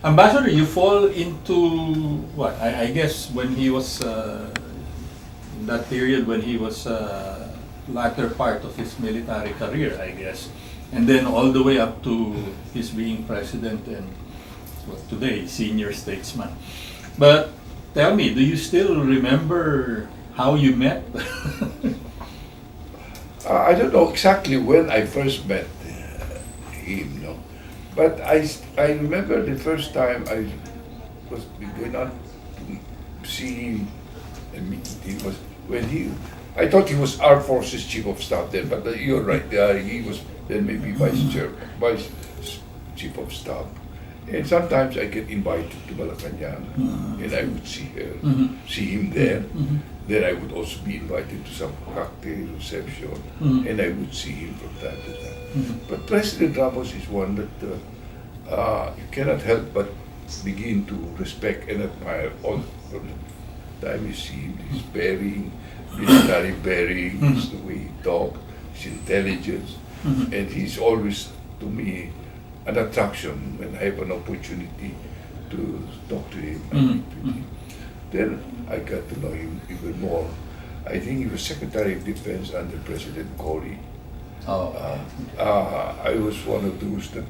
Ambassador, you fall into what? I guess when he was in that period when he was latter part of his military career, I guess, and then all the way up to his being president and today senior statesman. But tell me, do you still remember how you met? I don't know exactly when I first met him, no. But I remember the first time I was going out to see him and meet him was when I thought he was Armed Forces Chief of Staff then, but you're right, he was then maybe Vice Chief of Staff. And sometimes I get invited to Malacanang, and I would see him there. Then I would also be invited to some cocktail reception, and I would see him from time to time. But President Ramos is one that you cannot help but begin to respect and admire all from the time you see him. His bearing, military bearing, the way he talks, his intelligence, and he's always, to me, an attraction when I have an opportunity to talk to him and meet with him. Then I got to know him even more. I think he was Secretary of Defense under President Cory. I was one of those that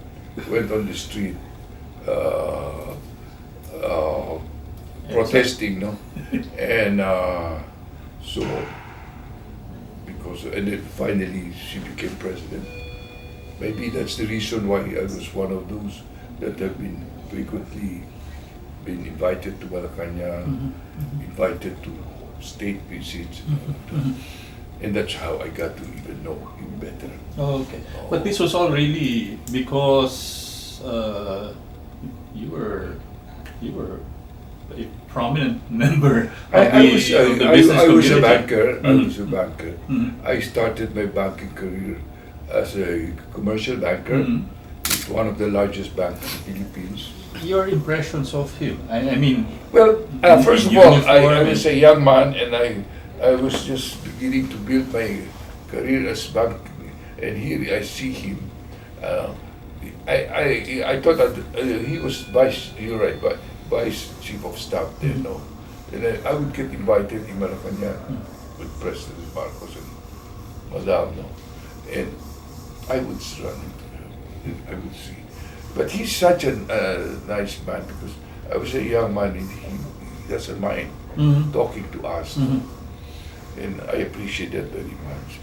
went on the street protesting, no? And so, and then finally she became president. Maybe that's the reason why I was one of those that have been frequently invited to Malacanang, invited to state visits, and that's how I got to even know him better. Oh, okay. But this was all really because you were a prominent member of the business I was community. a banker. I was a banker. I started my banking career as a commercial banker with one of the largest banks in the Philippines. Your impressions of him? I mean, well, first of all, I was a young man, and I was just beginning to build my career as bank. And here I see him. I thought that he was you're right, Vice Chief of Staff there, no? And I would get invited in Malacanang with President Marcos and Madam, no? And I would run into him, and I would see. But he's such a nice man because I was a young man and he doesn't mind talking to us. And I appreciate that very much.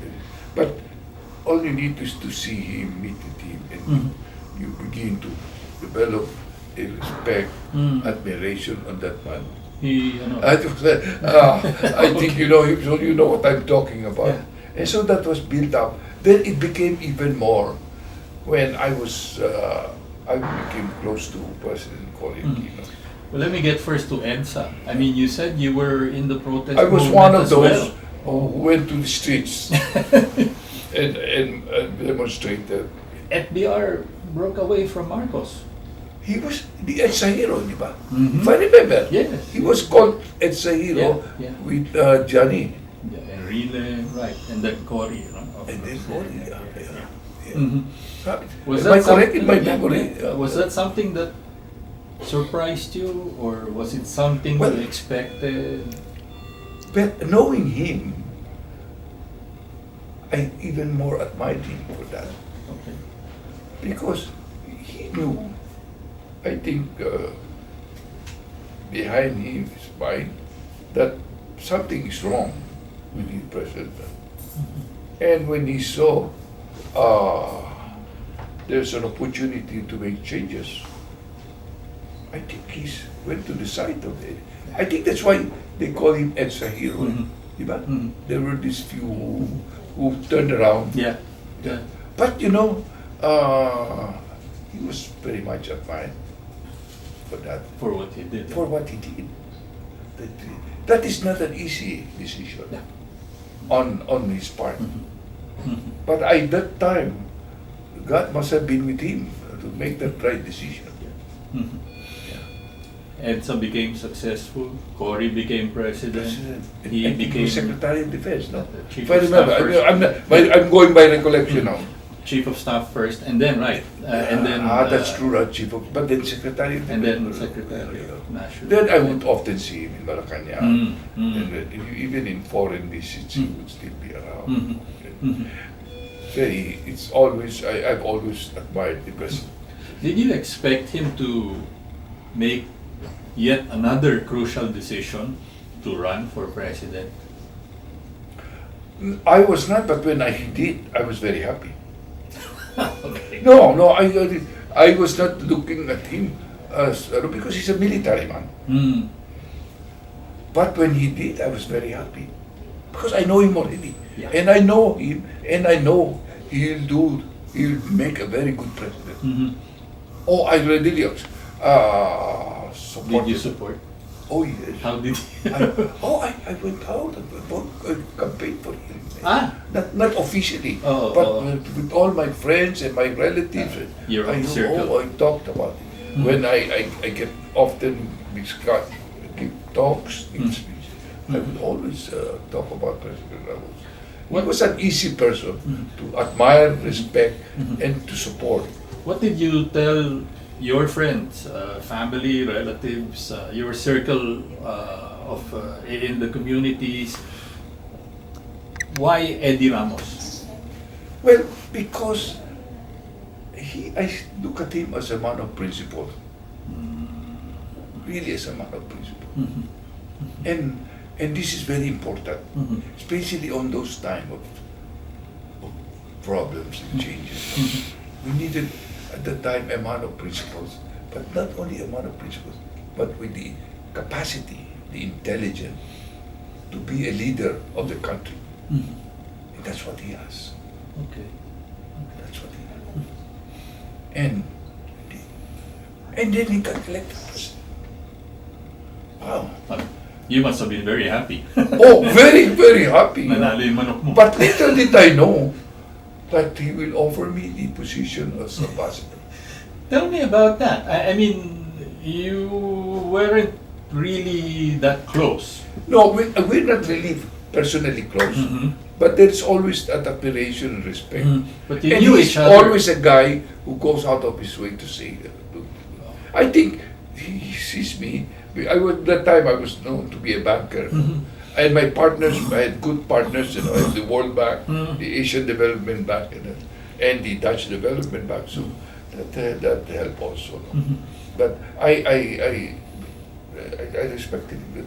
But all you need is to see him, meet with him, and you begin to develop a respect, admiration on that man. I think you know what I'm talking about. Yeah. And so that was built up. Then it became even more when I became close to President Cory. Well, let me get first to EDSA. I mean, you said you were in the protest I was movement one of as those well. who went to the streets and demonstrated. FVR broke away from Marcos. He was the EDSA hero, di ba? If I remember, yes, he was called EDSA hero with Johnny. Yeah, and Rile, right, and then Cory. And then Cory, Was that correct in my memory? Was that something that surprised you, or was it something you expected? But knowing him, I even more admired him for that. Okay. Because he knew, I think, behind his mind, that something is wrong with the president. And when he saw there's an opportunity to make changes, I think he went to the side of it. I think that's why they call him EDSA hero. There were these few who turned around. Yeah. But he was very much admired for that. For what he did. For what he did. That is not an easy decision on his part. But at that time, God must have been with him to make that right decision. EDSA became successful. Cory became president. He became Secretary of Defense. No, Chief if I remember, of Staff I'm going by recollection now. chief of staff first, and then and then that's true, chief of, but then secretary of and then Defense. secretary of national. Then I would often see him in Malacanang. Mm. And even in foreign visits, he would still be around. Mhm. Mhm. So it's always, I've always admired the president. Did you expect him to make yet another crucial decision to run for president? I was not, but when he did, I was very happy. Okay. No, I was not looking at him as, because he's a military man. Mm. But when he did, I was very happy. Because I know him already. Yeah. And I know him, and I know he'll make a very good president. Mhm. Oh, I really support Did you him. support? Oh, yes. How did you? I went out and campaigned for him. Ah. Not officially, Oh, but oh. with all my friends and my relatives. Your own I know, circle. I talked about it. When I get often give talks, give speeches, I would always talk about President Ramos. He What- was an easy person to admire, respect, and to support. What did you tell your friends, family, relatives, your circle in the communities? Why Eddie Ramos? Well, because I look at him as a man of principle. Really as a man of principle. Mhm. And this is very important, Mhm. especially on those time of problems and changes. We needed at the time a man of principles, but not only a man of principles, but with the capacity, the intelligence to be a leader of the country. Mhm. And that's what he has. Okay. That's what he has. And then he got elected president. Wow. You must have been very happy. Oh, very, very happy. Nanalo yung manok mo. But little did I know that he will offer me the position as ambassador. Tell me about that. I mean, you weren't really that close. No, we're not really personally close, Mhm. but there's always that admiration and respect. Mhm. But you And knew he's each other. always a guy who goes out of his way to say that. I think he sees me. That time I was known to be a banker. Mhm. And my partners, I had good partners, I had the World Bank, Mhm. the Asian Development Bank, and the Dutch Development Bank. So that helped also. No? Mhm. But I respected him.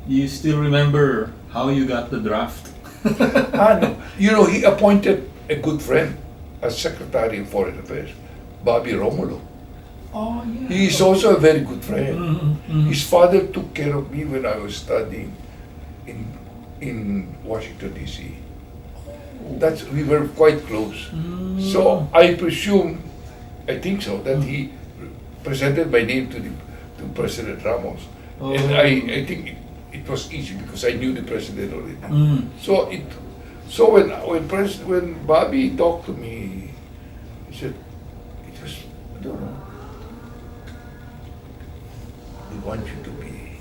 You still remember how you got the draft? No. You know, he appointed a good friend as Secretary of Foreign Affairs, Bobby Romulo. Oh, yeah. He is also a very good friend. Mhm, mhm. His father took care of me when I was studying in Washington, D.C. We were quite close. Mm. So I think so, that he presented my name to President Ramos. Oh. And I think it was easy because I knew the president already. Mm. So when Bobby talked to me, he said, I don't know, we want you to be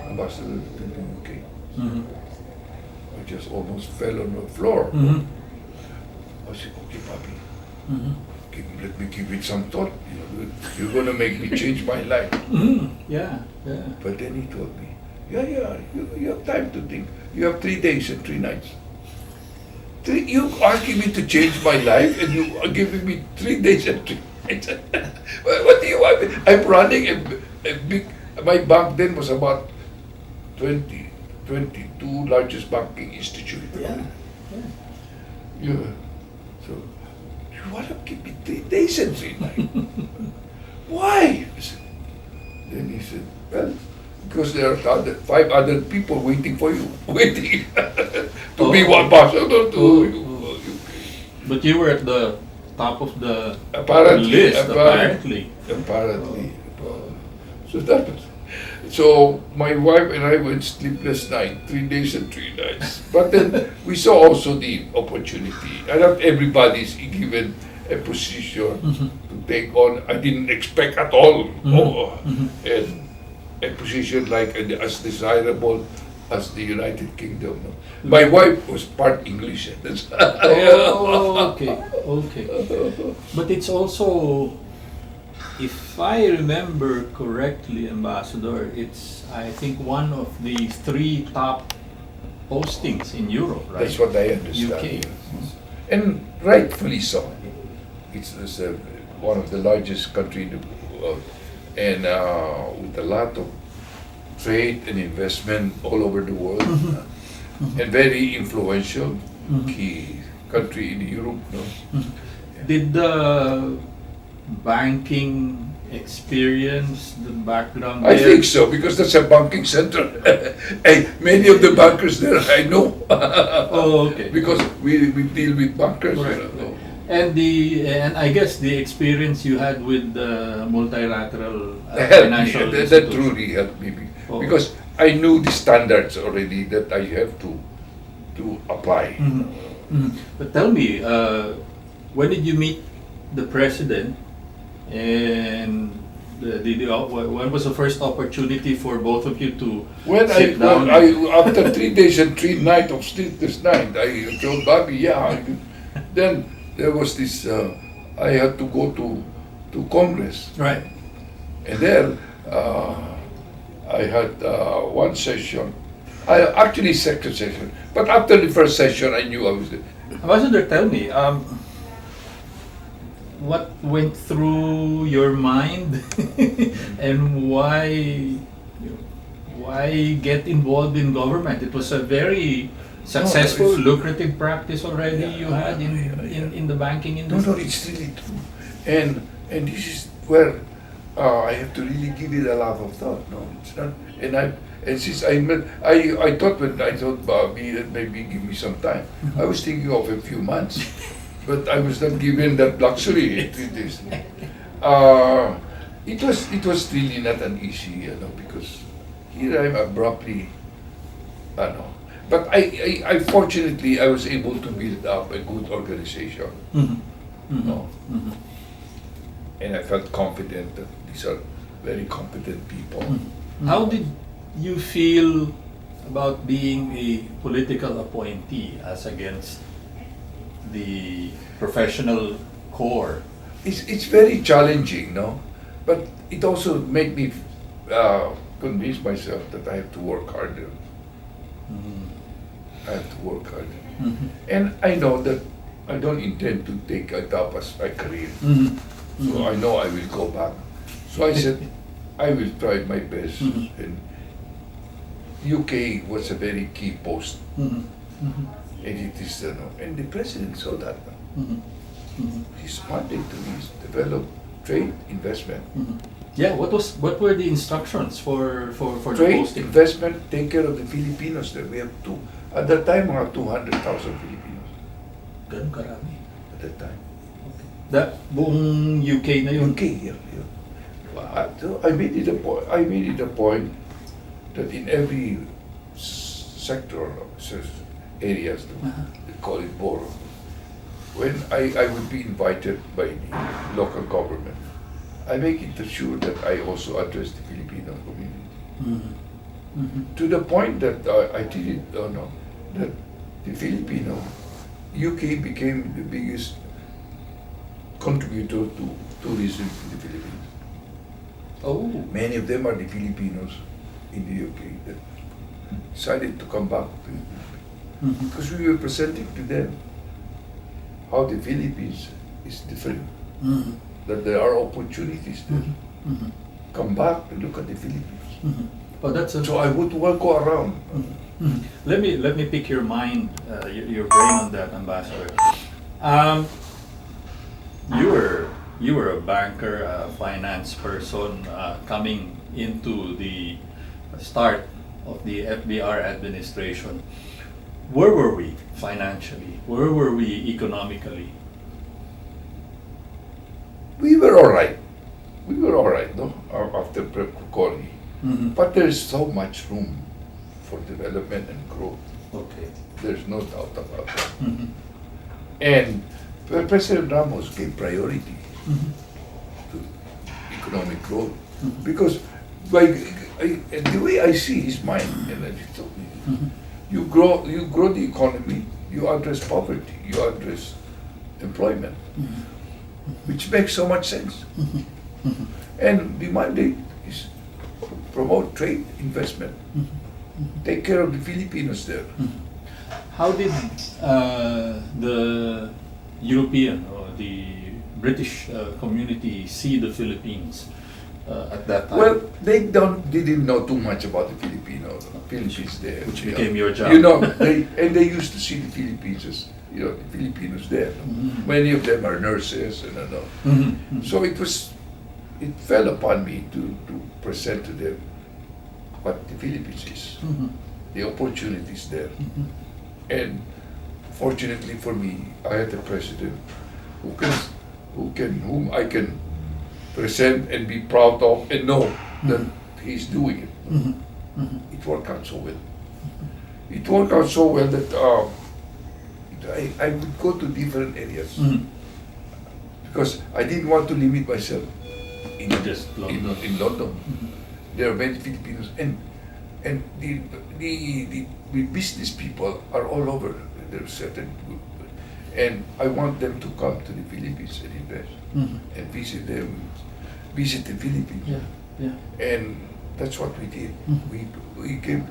ambassador to the UK. Mhm. I just almost fell on the floor. Mhm. I said, okay, Bobby, Mhm. let me give it some thought. You're going to make me change my life. Mhm. Yeah, yeah. But then he told me, you have time to think. You have 3 days and 3 nights. You asking me to change my life and you are giving me 3 days and 3 nights. What do you want? I'm running a big, my bank then was about 22 largest banking institute. Yeah. Yeah. Yeah. So, you want to give me 3 days and 3 nights? Why? Then he said, well, because there are 5 other people waiting for you, waiting to be one ambassador to UK. But you were at the top of the Apparently, list, apparently. Apparently. So my wife and I went sleepless night, 3 days and 3 nights. But then we saw also the opportunity. And not everybody is given a position to take on. I didn't expect at all. And a position like as desirable as the United Kingdom. No? My wife was part English. That's Oh, okay, okay. But it's also, if I remember correctly, Ambassador, it's, I think, one of the 3 top postings in Europe, right? That's what I understand. UK. Yes. And rightfully so. It's one of the largest country in the world, and with a lot of trade and investment all over the world, and very influential key country in Europe. No? Did the banking experience, the background I there? think so, because that's a banking center. And many of the bankers there I know. Oh, okay. Because we deal with bankers. Correct. You know. And I guess the experience you had with the multilateral Helped me. financial That institutions. truly helped me Oh. because I knew the standards already that I have to apply. But tell me, when did you meet the president, and when was the first opportunity for both of you to sit down? After 3 days and 3 nights of sleepless night, I told Bobby, then there was this. I had to go to Congress, Right. and there I had one session. Actually, second session, but after the first session, I knew I was there. Ambassador, tell me, what went through your mind, and why get involved in government? It was a very successful, it's- lucrative practice already Yeah, you had in the banking industry. No, it's really true, and this is where I have to really give it a lot of thought. No, it's not, and since I thought when I thought Bobby that maybe give me some time, I was thinking of a few months, but I was not given that luxury. It was really not an easy, because here I'm abruptly, but I fortunately I was able to build up a good organization. No. And I felt confident that these are very competent people. How did you feel about being a political appointee as against the professional core? It's very challenging, no? But it also made me convince myself that I have to work harder. I have to work harder. And I know that I don't intend to take it up as my career. So I know I will go back. So I said, I will try my best. And UK was a very key post. And it is, and the president saw that. His mandate to me is develop trade, investment. Yeah, what were the instructions for the Trade, posting? investment, take care of the Filipinos there. We have at that time, we have 200,000 Filipinos. Ganun karami. At that time. Buong UK na yun? UK, yeah. So I made it a point that in every sector, areas, they call it borough, when I would be invited by the local government, I make it sure that I also address the Filipino community. To the point that I did it, that the Filipino, UK became the biggest contributor to tourism in the Philippines. Oh. Many of them are the Filipinos in the UK that decided to come back to the Philippines. Because we were presenting to them how the Philippines is different, that there are opportunities there. Come back and look at the Philippines. Oh, that's a, So I would go around. Let me pick your mind, your brain on that, Ambassador. You were a banker, a finance person, coming into the start of the FVR administration. Where were we financially? Where were we economically? We were all right. No, after Cory. But there's so much room for development and growth. Okay. There's no doubt about that. And President Ramos gave priority to economic growth because and the way I see his mind, and I just told me, you grow the economy, you address poverty, you address employment, which makes so much sense. And the mandate is promote trade, investment, take care of the Filipinos there. How did the European or the British community see the Philippines at that time? Well, they didn't know too much about the Philippines there. Which you became know. your job. You know, they used to see the Philippines as, you know, the Filipinos there. Many of them are nurses and I know. So it fell upon me to present to them what the Philippines is, the opportunities there. And fortunately for me, I had a president whom I can present and be proud of and know that he's doing it. It worked out so well. It worked out so well that I would go to different areas because I didn't want to limit myself in Just London. in London. There are many Filipinos and the business people are all over. There are certain group, and I want them to come to the Philippines and invest and visit the Philippines. Yeah. And that's what we did. We came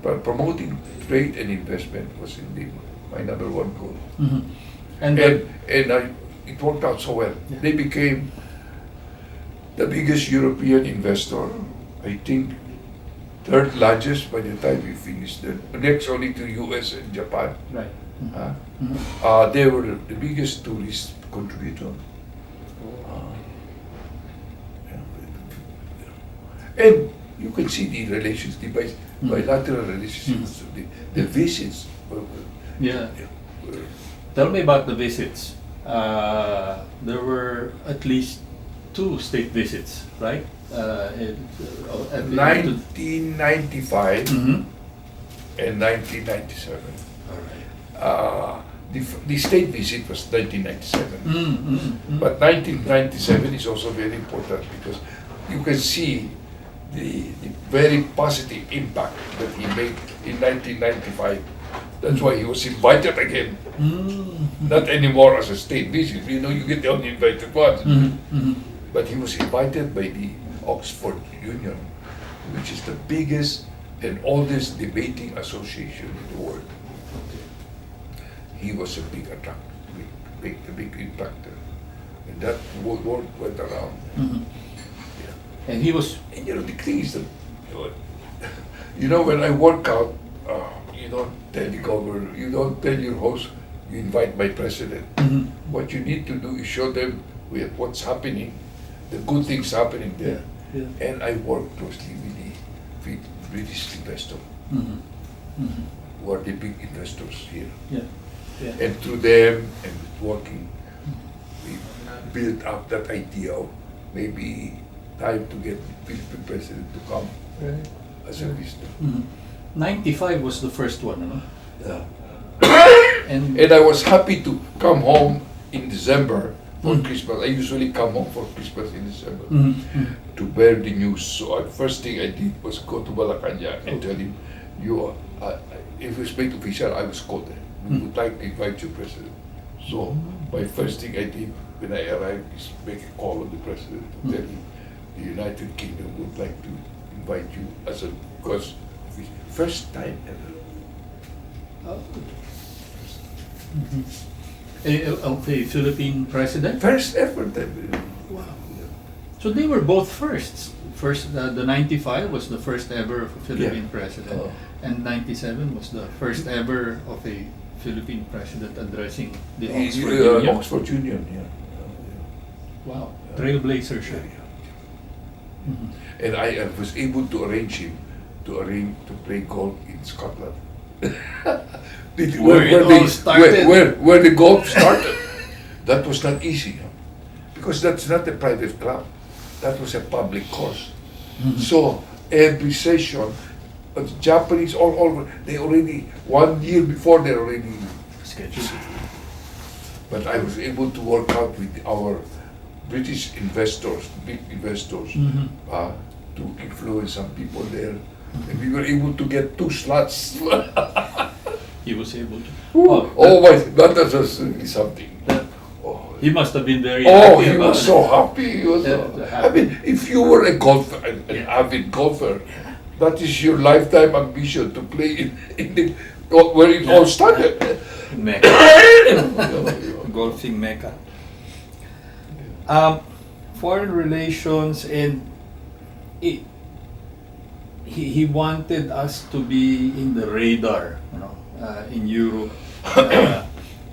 promoting trade and investment was indeed my number one goal. And It worked out so well. Yeah. They became the biggest European investor, I think third largest by the time we finished it. Next only to US and Japan. right. They were the biggest tourist contributor. And you can see the relations, the bilateral relationships, the visits. Yeah. Tell me about the visits. There were at least 2 state visits, right? At 1995 and 1997. All right. The state visit was 1997. But 1997 is also very important because you can see the very positive impact that he made in 1995. That's why he was invited again. Not anymore as a state visit. You know, you get the only invited once. But he was invited by the Oxford Union, which is the biggest and oldest debating association in the world. He was a big attractor, big impactor. And that word went around. And he was. And you know, the thing is that, you know, when I work out, you don't tell the governor, you don't tell your host, you invite my president. What you need to do is show them what's happening, the good things happening there. And I work closely with the British investors, who are the big investors here. And through them and working, we built up that idea of maybe time to get the Philippine president to come as a visitor. 95 was the first one, no? Yeah. And And I was happy to come home in December for Christmas. I usually come home for Christmas in December to bear the news. So the first thing I did was go to Malacanang and tell him, if it's made official, I was called there. We would like to invite you, President. So my first thing I did when I arrived is make a call on the President to tell him the United Kingdom would like to invite you as a first time ever. of the Philippine president. First ever time. Wow. So they were both firsts. First, the 95 was the first ever of a Philippine president, and 97 was the first ever of a Philippine president addressing the Oxford Union. Oxford Union, Wow, trailblazer siya. And I was able to arrange him to play golf in Scotland. Where it all started. Where the golf started. That was not easy, because that's not a private club. That was a public course. So every session, the Japanese all over, they already 1 year before they already Scheduled. But I was able to work out with our British investors, big investors, to influence some people there. And we were able to get 2 slots. He was able to. Oh my, that was really something. that- Oh, he must have been very oh, happy he about was it. so happy. He was Yeah, so, I happy. mean, if you were a golfer, an avid golfer, that is your lifetime ambition to play in the where it all started. Mecca. Golfing Mecca. Foreign relations, and he wanted us to be in the radar, in Europe,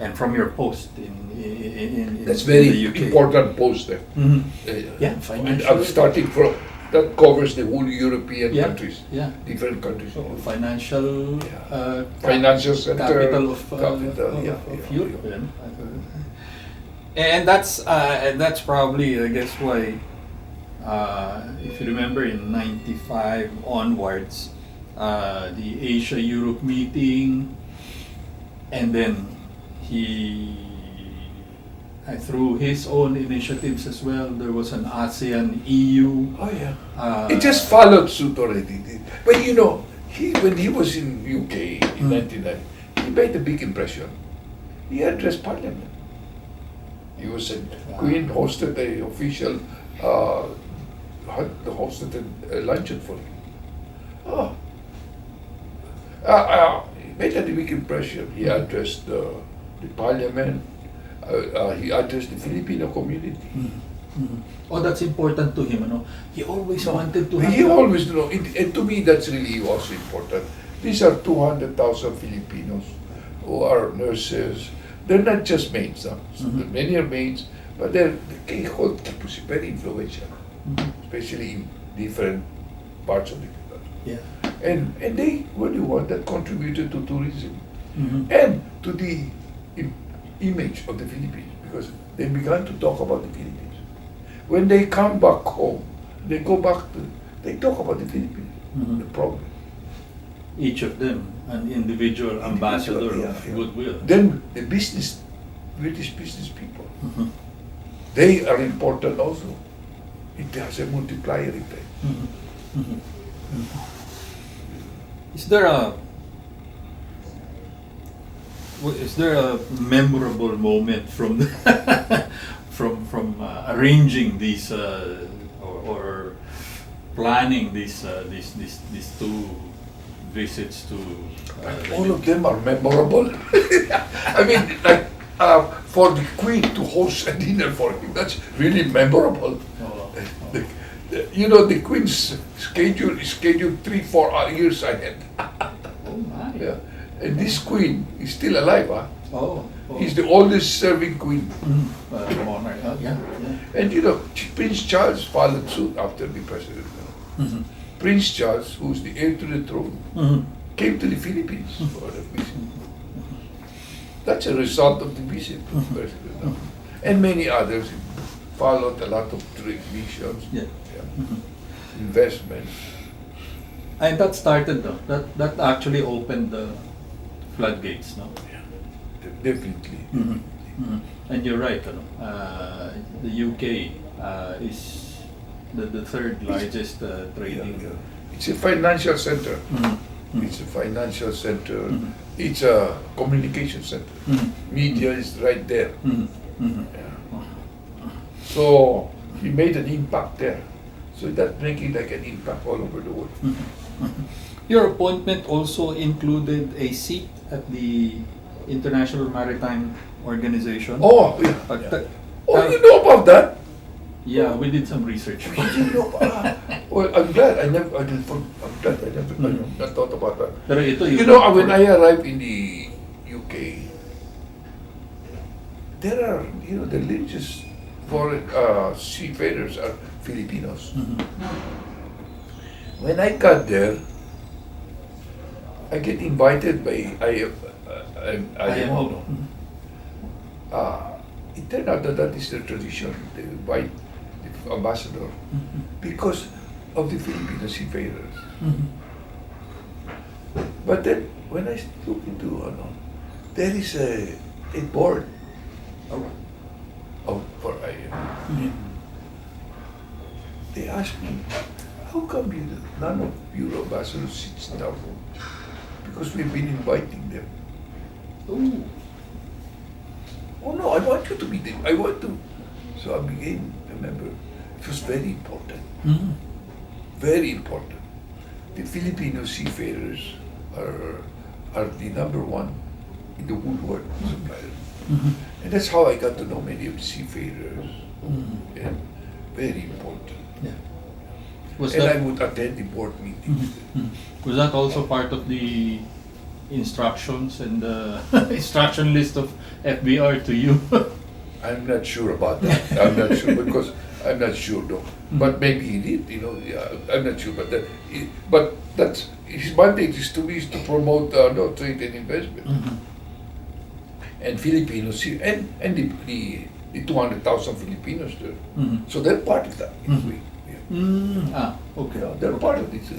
and from your post in That's very the UK. important post there. Mhm. Yeah, And financial. I'm starting from that covers the whole European Yeah, countries, yeah. different countries. So financial Financial center, capital of Europe. yeah. And that's probably, I guess, why if you remember in '95 onwards, the Asia-Europe meeting, and then through his own initiatives as well, there was an ASEAN-EU. Oh yeah. It just followed suit already. But you know, when he was in UK in '99, he made a big impression. He addressed Parliament. He was a Queen hosted the official hosted a luncheon for him. Oh. He made a big impression. He addressed the Parliament. He addressed the Filipino community. Oh, that's important to him. He always wanted to have. He always, and to me that's really also important. These are 200,000 Filipinos who are nurses. They're not just maids. Many are maids, but they hold campus very influential, especially in different parts of the country. Yeah. And they were the one that contributed to tourism Mhm. and to the image of the Philippines, because they began to talk about the Philippines. When they come back home, they talk about the Philippines, Mhm. the problem. Each of them an individual ambassador Yeah, of yeah. goodwill. Then the British business people, Mhm. they are important also. It has a multiplier effect. Mhm. Mhm. Mhm. Is there a memorable moment from from arranging these or planning these two visits to All of them are memorable. I mean, like for the Queen to host a dinner for him, that's really memorable. The Queen's schedule is scheduled 3-4 years ahead. Oh my. Yeah. And this Queen is still alive, huh? Oh. He's the oldest serving Queen. Monarch. Yeah. And Prince Charles followed suit after the president. Mhm. Prince Charles, who's the heir to the throne, Mhm. came to the Philippines for a visit. That's a result of the visit of the president. And many others followed, a lot of trade missions, Yeah. investments. And that started though. That actually opened the floodgates, no? Definitely. And you're right, the UK is the third largest trading. It's a financial center. Mhm. It's a financial center. Mhm. It's a communication center. Mhm. Media is right there. Mhm. Mhm. Yeah. So he made an impact there. So that's making like an impact all over the world. Your appointment also included a seat at the International Maritime Organization. Oh, yeah. But Oh, you know about that? yeah, we did some research. You know, well, I'm glad I never not thought about that. Pero ito You know, when I arrived in the UK, there are, the religious foreign seafarers are Filipinos. Mhm. When I got there, I get invited by IMO. Mhm. It turned out that is the tradition. They invite the ambassador because of the Filipino seafarers. Mhm. But then, when I look into, there is a board for IMO. Mhm. They asked me, how come none of your ambassadors sits down? Because we've been inviting them. Oh. Oh no, I want you to be there. I want to. So I became a member. It was very important. Mm-hmm. Very important. The Filipino seafarers are the number one in the whole world supplier. Mm-hmm. And that's how I got to know many of the seafarers. Mm-hmm. Yeah, very important. Yeah. Was And I that would attend the board meetings. was that also part of the instructions and the instruction list of FVR to you? I'm not sure about that. I'm not sure because I'm not sure though. But maybe he did, you know. Yeah, I'm not sure, but that's his mandate is to promote no trade and investment. Mm-hmm. And Filipinos here, and the 200,000 Filipinos there. Mm-hmm. So they're part of that in a Mhm. way. Yeah. Okay. Yeah, they're part of this.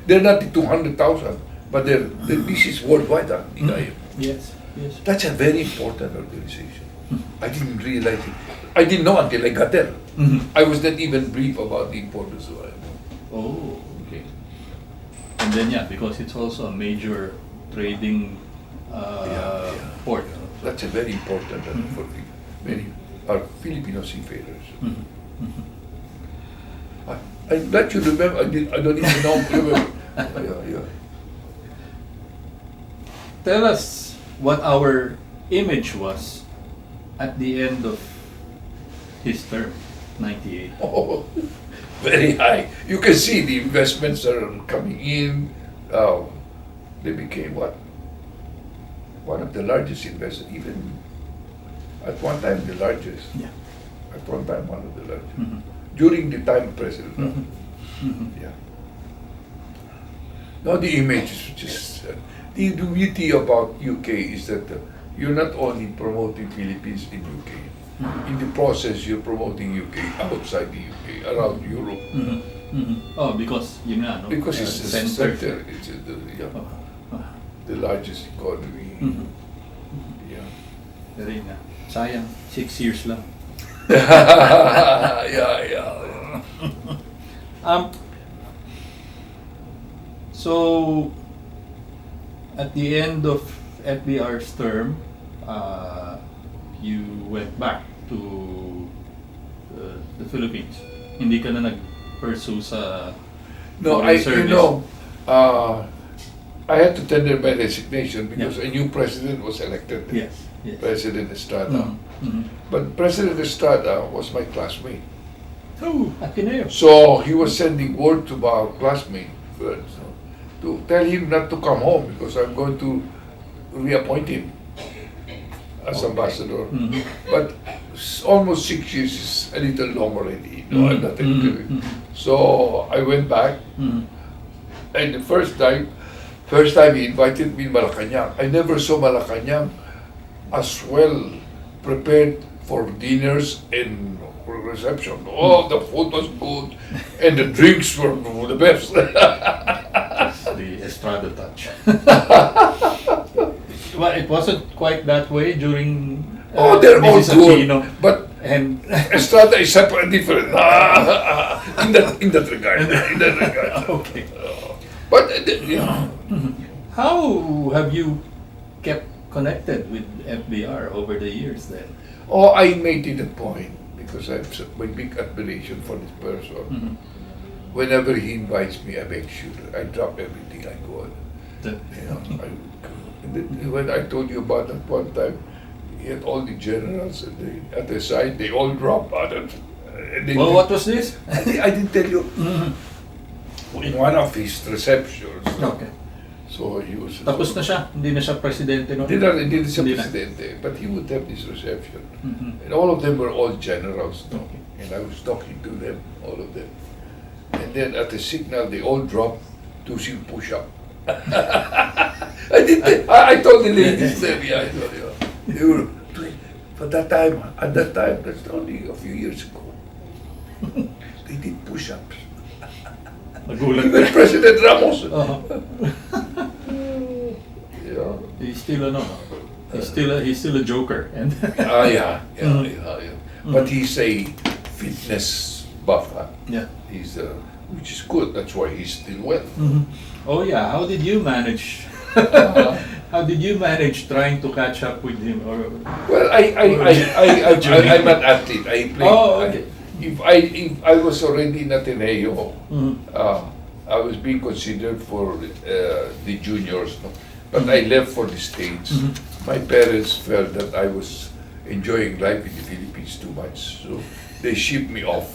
They're not the 200,000, but this is worldwide. Mhm. Yes. Yes. That's a very important organization. I didn't realize it. I didn't know until I got there. Mm-hmm. I was not even brief about the importance of it. Oh, okay. And then because it's also a major trading Yeah. port. That's a very important for many our Filipino seafarers. Mhm. Mhm. I'm glad you remember. I don't even know. Yeah. Tell us what our image was at the end of his term, 98. Oh, very high. You can see the investments are coming in. They became what? One of the largest investors, even at one time the largest. Yeah. At one time one of the largest. Mhm. During the time of President Trump. Mhm. Mhm. Yeah. Now the image is just the beauty about UK is that you're not only promoting Philippines in UK. In the process, you're promoting UK outside the UK, around Europe, Mhm. Mhm. Oh, because yun nga, no? because it's the center. center. It's the largest economy. Mhm. Yeah. Pero yun nga, sayang, 6 years lang. yeah. So, at the end of FBR's term, you went back to the Philippines. Hindi ka na nag-pursue sa No, foreign service. I had to tender my resignation because a new president was elected. Yes. President Estrada. Mhm. Mhm. But President Estrada was my classmate. Oh, Ateneo. So he was sending word to our classmate to tell him not to come home because I'm going to reappoint him as ambassador. Mhm. But almost 6 years is a little long already. No, I'm not Mhm. So I went back, Mhm. and the first time he invited me in Malacanang. I never saw Malacanang as well prepared for dinners and for reception. Oh, the food was good, and the drinks were the best. The Estrada touch. Well, it wasn't quite that way during They're all Mrs. good, Aquino. but And Estrada is separate, different. In that regard. okay. But yeah. How have you kept connected with FBR over the years then? Oh, I made it a point because I have my big admiration for this person. Mhm. Whenever he invites me, I make sure I drop everything. I go on. The- And then when I told you about that one time, he had all the generals at the side. They all dropped out. And Well, what was this? I didn't tell you. Mhm. In one of his receptions. Okay. So he was. Tapos na siya? Hindi na siya presidente no? Hindi siya Hindi na. presidente, but he would have this reception. Mhm. And all of them were all generals, no? Okay. And I was talking to them, all of them. And then at the signal, they all dropped to see push-up. I told the ladies there, I told you. They were doing, at that time, that's only a few years ago. They did push-ups. Nagulat Even ka. President Ramos. Uh-huh. Yeah. He's still he's still a joker. And Yeah. But he's a fitness buff. Huh? yeah. He's which is good. That's why he's still well. Oh yeah, how did you manage? How did you manage trying to catch up with him? Or Well, I'm an athlete. I play. Oh, okay. If I was already in Ateneo, I was being considered for the juniors, no? But I left for the States. My parents felt that I was enjoying life in the Philippines too much, so they shipped me off.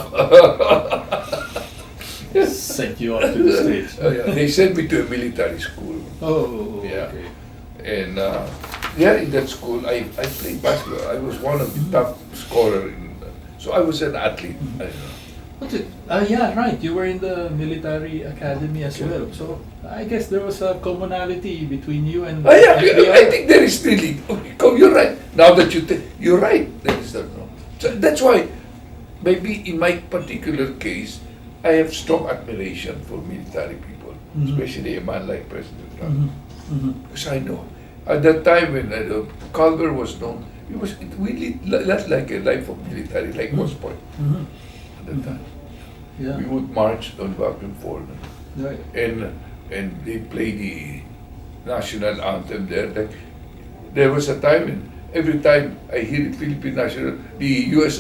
Sent you off to the States. Yeah, they sent me to a military school. Oh, Yeah. okay. And in that school, I played basketball. I was one of the top scorer. So I was an athlete. What's it? Yeah, right. You were in the military academy as well. So I guess there was a commonality between you and Yeah, FVR. I think there is really. Okay, you're right. Now that you're right. There is that. No. So that's why, maybe in my particular case, I have strong admiration for military people, especially a man like President Trump. Because I know, at that time when Culver was known, it was really not like a life of military, like West Point at that time. Yeah. We would march on back and forth, Right. and they play the national anthem there. Like, there was a time when every time I hear the Philippine national, the U.S.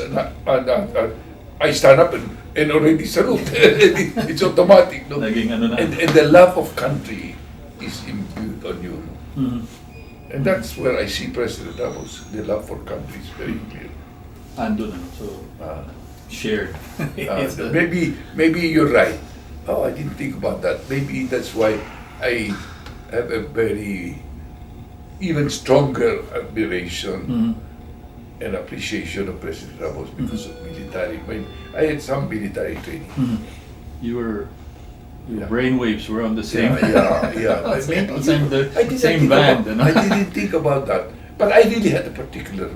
I stand up and already salute. It's automatic, no? Naging ano na. And the love of country is imbued on you. No? And that's where I see President Ramos, the love for country is very clear. Andun ano. So shared. It's the- Maybe you're right. Oh, I didn't think about that. Maybe that's why I have a very even stronger admiration and appreciation of President Ramos because of military. I had some military training. Your Yeah. brainwaves were on the same. Yeah. Same- Maybe same- the I didn't same think band, about- you know? I didn't think about that, but I really had a particular,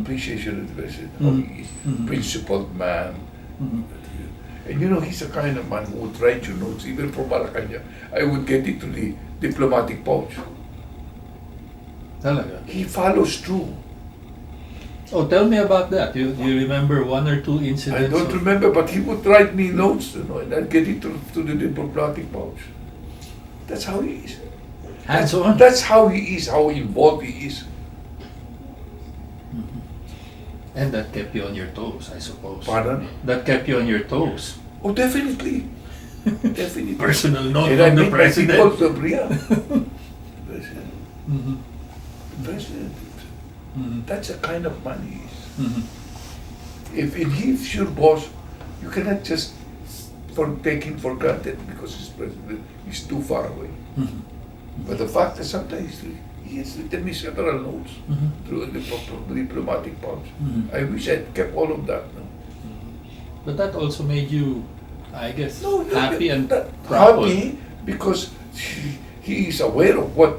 appreciation of the president. How he is principled man, and he's a kind of man who would write you notes even from Malacanang. I would get it to the diplomatic pouch. Talaga. He follows through. Oh, tell me about that. You remember one or two incidents? I don't remember, but he would write me notes, and I'd get it to the diplomatic pouch. That's how he is. Hands on. That's how he is, how involved he is. And that kept you on your toes, I suppose. Pardon? That kept you on your toes. Oh, definitely. Definitely. Personal note And I from the meet my president. people from Ria. President. President. That's the kind of man he is. If he's your boss, you cannot just take him for granted because he's president. He's too far away. But the fact that sometimes he has written me several notes through the diplomatic pouch. I wish I'd kept all of that. No? But that also made you, I guess, No, happy and proud. happy because he is aware of what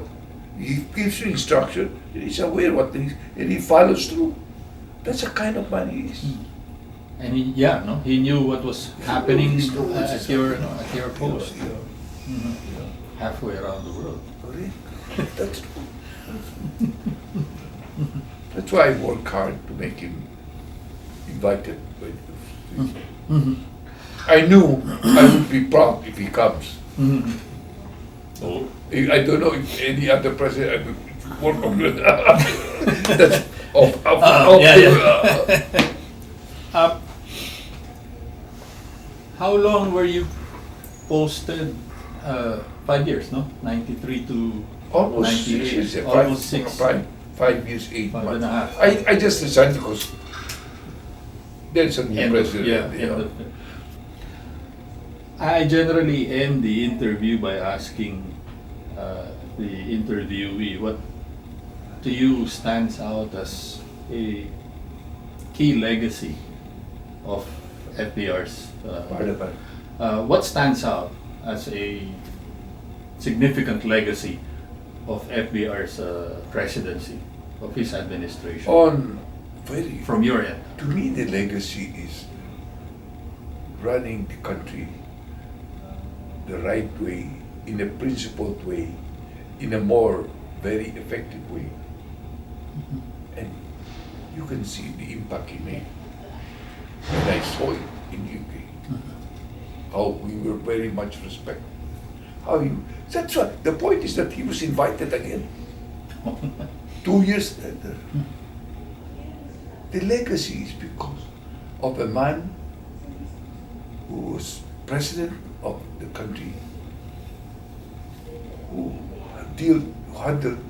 he gives you instruction. He's aware of what things and he follows through. That's the kind of man he is. And he knew what was happening at your post. Halfway around the world. Correct. That's true. That's why I work hard to make him invited. I knew I would be proud if he comes. Oh. I don't know if any other president I would work on it. That's How long were you posted? 5 years, no? 93 to almost 98. 6 years. Yeah, Almost 6. 5 years, 8 5 months. and a half. I just resigned because there's a new End of- president. yeah, you know. end of- I generally end the interview by asking the interviewee what to you stands out as a key legacy of FVR's. Pardon. What stands out as a significant legacy of FVR's presidency, of his administration, from your end? To me, the legacy is running the country the right way, in a principled way, in a more very effective way. And you can see the impact he made. And I saw it in UK. how we were very much respected. How he, that's what, the point is that he was invited again. 2 years later. The legacy is because of a man who was president of the country, who handled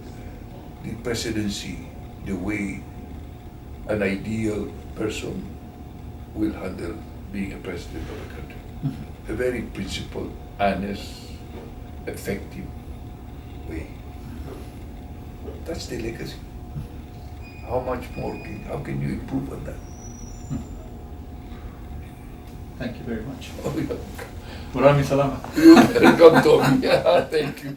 the presidency the way an ideal person will handle being a president of a country. A very principled, honest, effective way. That's the legacy. How much more how can you improve on that? Thank you very much. Oh, yeah. Maraming salamat. You're welcome, Tommy. Yeah, thank you.